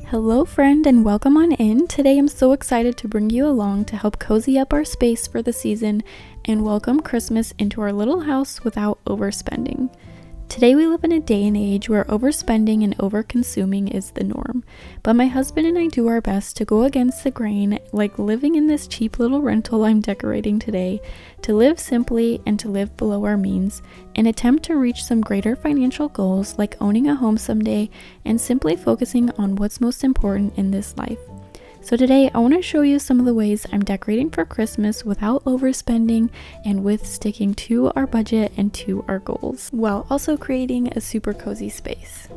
Hello friend and welcome on in. Today I'm so excited to bring you along to help cozy up our space for the season and welcome Christmas into our little house without overspending. Today we live in a day and age where overspending and overconsuming is the norm, but my husband and I do our best to go against the grain, like living in this cheap little rental I'm decorating today, to live simply and to live below our means, and attempt to reach some greater financial goals like owning a home someday and simply focusing on what's most important in this life. So today I want to show you some of the ways I'm decorating for Christmas without overspending and with sticking to our budget and to our goals, while also creating a super cozy space.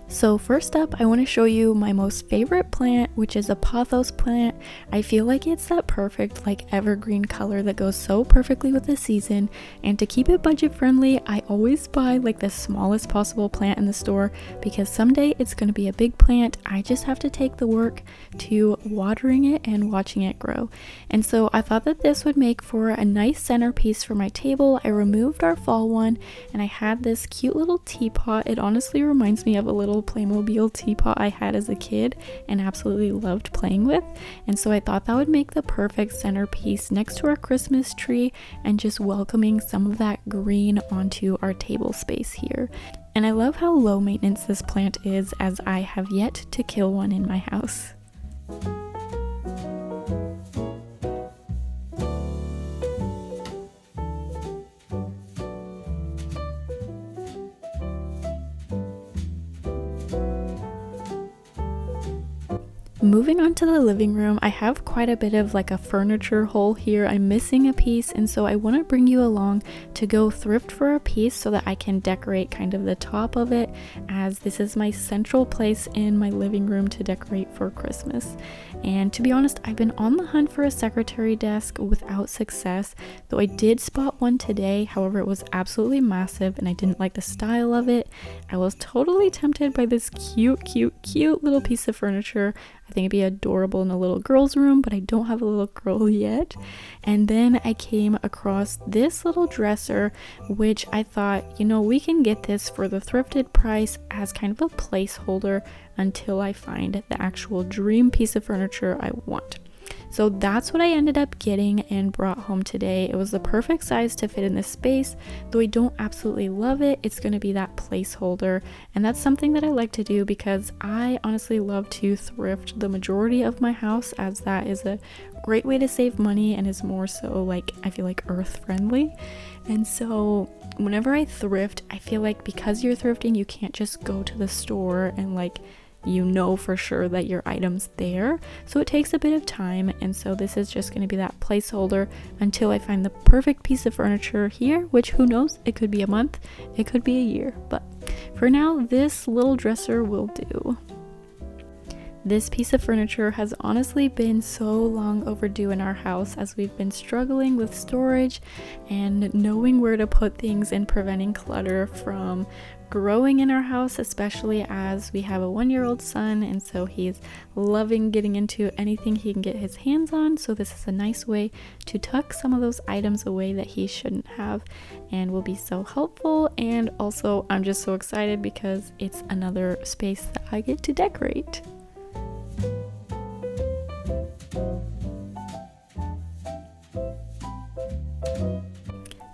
So first up, I want to show you my most favorite plant, which is a pothos plant. I feel like it's that perfect evergreen color that goes so perfectly with the season, and to keep it budget friendly, I always buy the smallest possible plant in the store because someday it's going to be a big plant. I just have to take the work to watering it and watching it grow. And so I thought that this would make for a nice centerpiece for my table. I removed our fall one and I had this cute little teapot. It honestly reminds me of a little Playmobil teapot I had as a kid and absolutely loved playing with, and so I thought that would make the perfect centerpiece next to our Christmas tree and just welcoming some of that green onto our table space here. And I love how low maintenance this plant is, as I have yet to kill one in my house. Moving on to the living room, I have quite a bit of a furniture hole here. I'm missing a piece, and so I want to bring you along to go thrift for a piece so that I can decorate kind of the top of it, as this is my central place in my living room to decorate for Christmas. And to be honest, I've been on the hunt for a secretary desk without success, though I did spot one today. However, it was absolutely massive and I didn't like the style of it. I was totally tempted by this cute little piece of furniture. I think it'd be adorable in a little girl's room, but I don't have a little girl yet. And then I came across this little dresser, which I thought, we can get this for the thrifted price as kind of a placeholder until I find the actual dream piece of furniture I want. So that's what I ended up getting and brought home today. It was the perfect size to fit in this space. Though I don't absolutely love it, it's going to be that placeholder. And that's something that I like to do because I honestly love to thrift the majority of my house, as that is a great way to save money and is more so I feel like earth friendly. And so whenever I thrift, I feel like because you're thrifting, you can't just go to the store and for sure that your item's there, so it takes a bit of time. And so this is just going to be that placeholder until I find the perfect piece of furniture here, which who knows, it could be a month, it could be a year, but for now this little dresser will do. This piece of furniture has honestly been so long overdue in our house, as we've been struggling with storage and knowing where to put things and preventing clutter from growing in our house, especially as we have a 1-year-old son, and so he's loving getting into anything he can get his hands on. So this is a nice way to tuck some of those items away that he shouldn't have, and will be so helpful. And also I'm just so excited because it's another space that I get to decorate.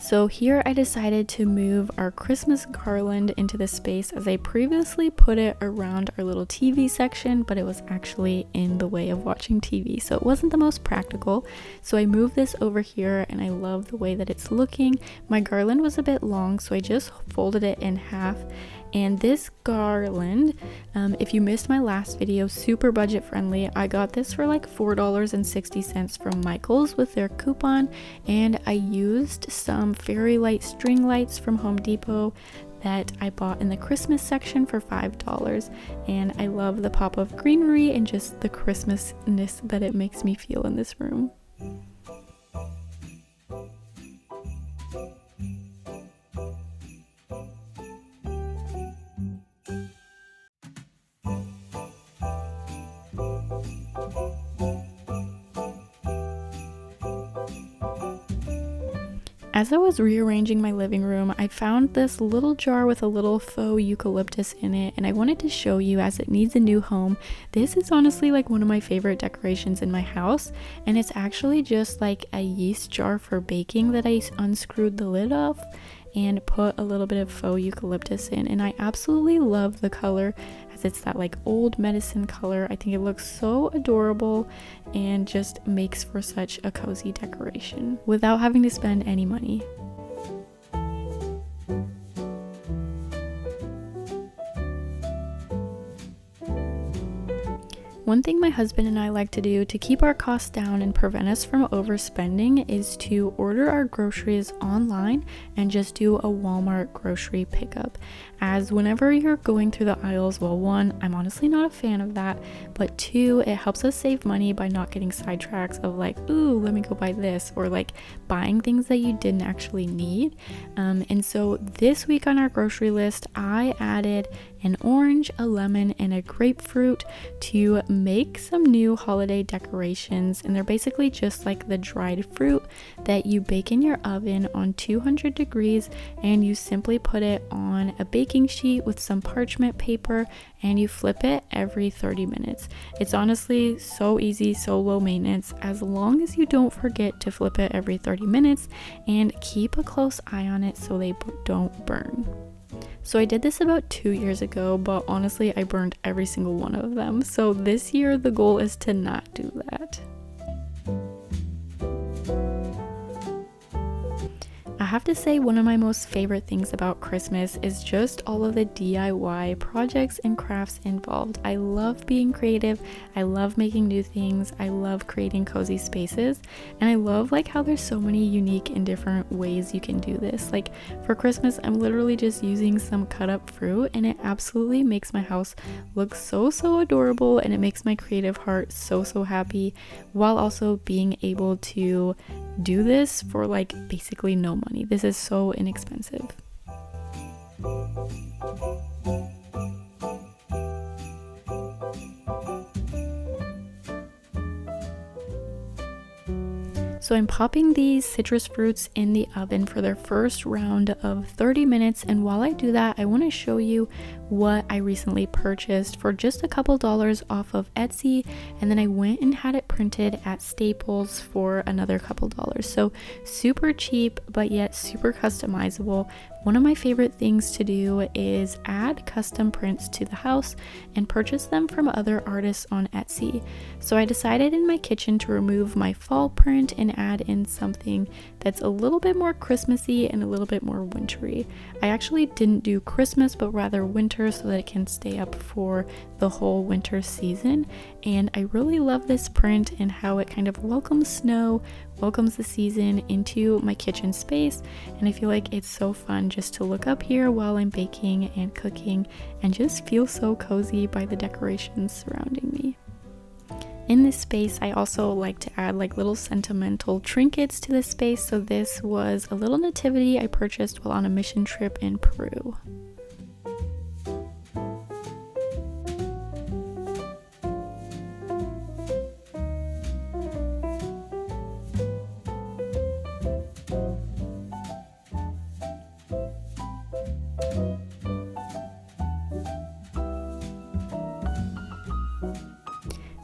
So here I decided to move our Christmas garland into the space, as I previously put it around our little TV section, but it was actually in the way of watching TV, so it wasn't the most practical. So I moved this over here and I love the way that it's looking. My garland was a bit long, so I just folded it in half. And this garland, if you missed my last video, super budget friendly. I got this for $4.60 from Michael's with their coupon, and I used some fairy light string lights from Home Depot that I bought in the Christmas section for $5, and I love the pop of greenery and just the Christmasness that it makes me feel in this room. As I was rearranging my living room, I found this little jar with a little faux eucalyptus in it, and I wanted to show you as it needs a new home. This is honestly like one of my favorite decorations in my house, and it's actually just like a yeast jar for baking that I unscrewed the lid off and put a little bit of faux eucalyptus in, and I absolutely love the color as it's that like old medicine color. I think it looks so adorable and just makes for such a cozy decoration without having to spend any money. One thing my husband and I like to do to keep our costs down and prevent us from overspending is to order our groceries online and just do a Walmart grocery pickup. As whenever you're going through the aisles, well, one, I'm honestly not a fan of that, but two, it helps us save money by not getting sidetracks of like, ooh, let me go buy this, or like buying things that you didn't actually need. And so this week on our grocery list, I added an orange, a lemon, and a grapefruit to make some new holiday decorations, and they're basically just like the dried fruit that you bake in your oven on 200 degrees, and you simply put it on a baking sheet with some parchment paper and you flip it every 30 minutes. It's honestly so easy, so low maintenance, as long as you don't forget to flip it every 30 minutes and keep a close eye on it so they don't burn. So I did this about 2 years ago, but honestly I burned every single one of them. So this year the goal is to not do that. I have to say one of my most favorite things about Christmas is just all of the DIY projects and crafts involved. I love being creative, I love making new things, I love creating cozy spaces, and I love like how there's so many unique and different ways you can do this. Like for Christmas, I'm literally just using some cut up fruit, and it absolutely makes my house look so adorable, and it makes my creative heart so happy, while also being able to do this for like basically no money. This is so inexpensive. So I'm popping these citrus fruits in the oven for their first round of 30 minutes, and while I do that, I want to show you what I recently purchased for just a couple dollars off of Etsy, and then I went and had it printed at Staples for another couple dollars. So super cheap, but yet super customizable. One of my favorite things to do is add custom prints to the house and purchase them from other artists on Etsy. So I decided in my kitchen to remove my fall print and add in something that's a little bit more Christmassy and a little bit more wintry. I actually didn't do Christmas, but rather winter, so that it can stay up for the whole winter season. And I really love this print and how it kind of welcomes snow, welcomes the season into my kitchen space, and I feel like it's so fun just to look up here while I'm baking and cooking and just feel so cozy by the decorations surrounding me. In this space, I also like to add like little sentimental trinkets to this space, so this was a little nativity I purchased while on a mission trip in Peru.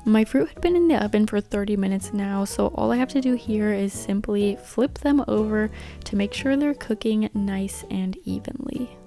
My fruit had been in the oven for 30 minutes now, so all I have to do here is simply flip them over to make sure they're cooking nice and evenly.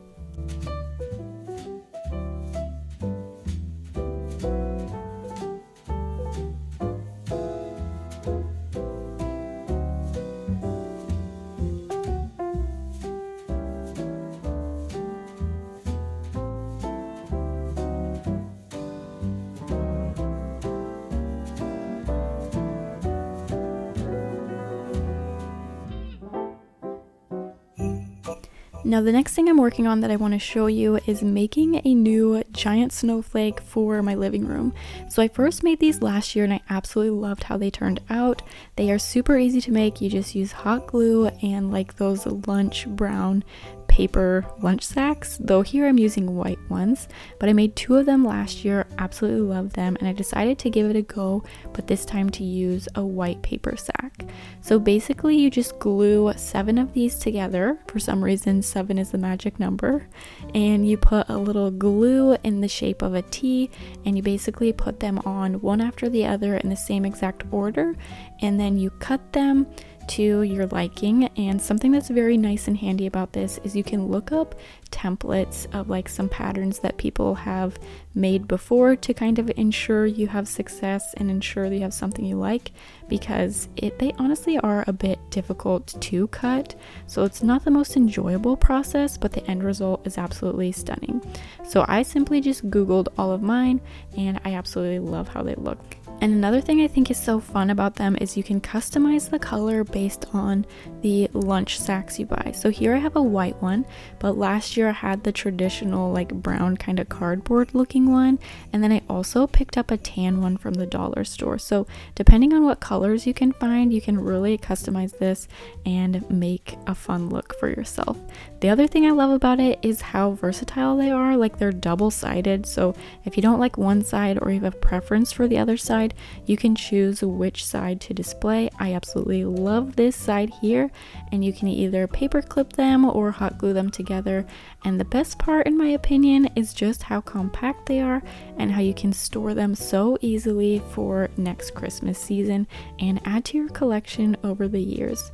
Now the next thing I'm working on that I want to show you is making a new giant snowflake for my living room. So I first made these last year and I absolutely loved how they turned out. They are super easy to make. You just use hot glue and like those lunch brown paper lunch sacks, though here I'm using white ones, but I made 2 of them last year, absolutely love them, and I decided to give it a go, but this time to use a white paper sack. So basically you just glue 7 of these together. For some reason 7 is the magic number, and you put a little glue in the shape of a T, and you basically put them on one after the other in the same exact order, and then you cut them to your liking. And something that's very nice and handy about this is you can look up templates of like some patterns that people have made before to kind of ensure you have success and ensure that you have something you like, because they honestly are a bit difficult to cut, so it's not the most enjoyable process, but the end result is absolutely stunning. So I simply just googled all of mine and I absolutely love how they look. And another thing I think is so fun about them is you can customize the color based on the lunch sacks you buy. So here I have a white one, but last year I had the traditional like brown kind of cardboard looking one, and then I also picked up a tan one from the dollar store. So depending on what colors you can find, you can really customize this and make a fun look for yourself. The other thing I love about it is how versatile they are. Like, they're double-sided, so if you don't like one side or you have a preference for the other side, you can choose which side to display. I absolutely love this side here, and you can either paper clip them or hot glue them together. And the best part, in my opinion, is just how compact they are and how you can store them so easily for next Christmas season and add to your collection over the years.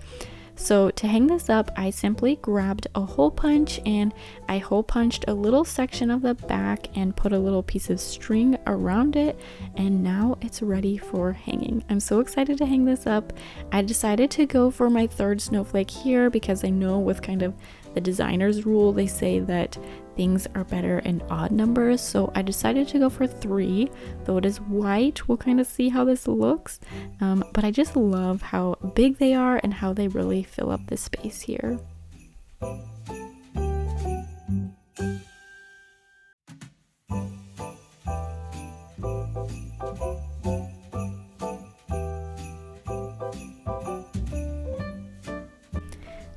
So to hang this up, I simply grabbed a hole punch and I hole punched a little section of the back and put a little piece of string around it, and now it's ready for hanging. I'm so excited to hang this up. I decided to go for my 3rd snowflake here because I know with kind of the designer's rule, they say that things are better in odd numbers, so I decided to go for 3, though it is white. We'll kind of see how this looks, but I just love how big they are and how they really fill up the space here.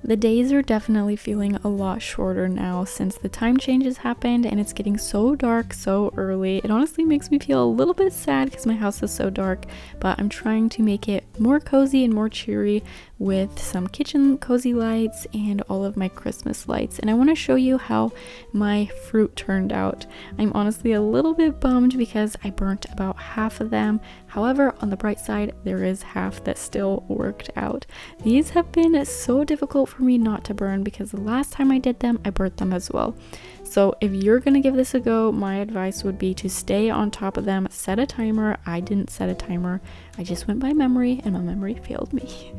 The days are definitely feeling a lot shorter now since the time changes happened and it's getting so dark so early. It honestly makes me feel a little bit sad because my house is so dark, but I'm trying to make it more cozy and more cheery with some kitchen cozy lights and all of my Christmas lights. And I want to show you how my fruit turned out. I'm honestly a little bit bummed because I burnt about half of them. However, on the bright side, there is half that still worked out. These have been so difficult for me not to burn because the last time I did them, I burnt them as well. So if you're gonna give this a go, my advice would be to stay on top of them, set a timer. I didn't set a timer. I just went by memory and my memory failed me.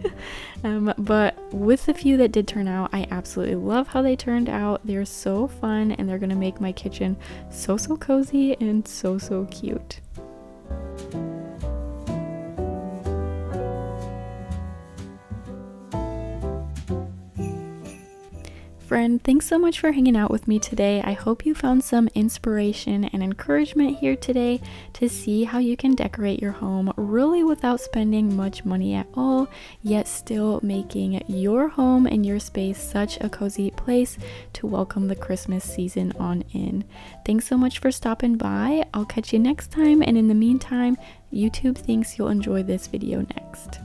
But with the few that did turn out, I absolutely love how they turned out. They're so fun and they're gonna make my kitchen so cozy and so cute. Friend, thanks so much for hanging out with me today. I hope you found some inspiration and encouragement here today to see how you can decorate your home really without spending much money at all, yet still making your home and your space such a cozy place to welcome the Christmas season on in. Thanks so much for stopping by. I'll catch you next time, and in the meantime, YouTube thinks you'll enjoy this video next.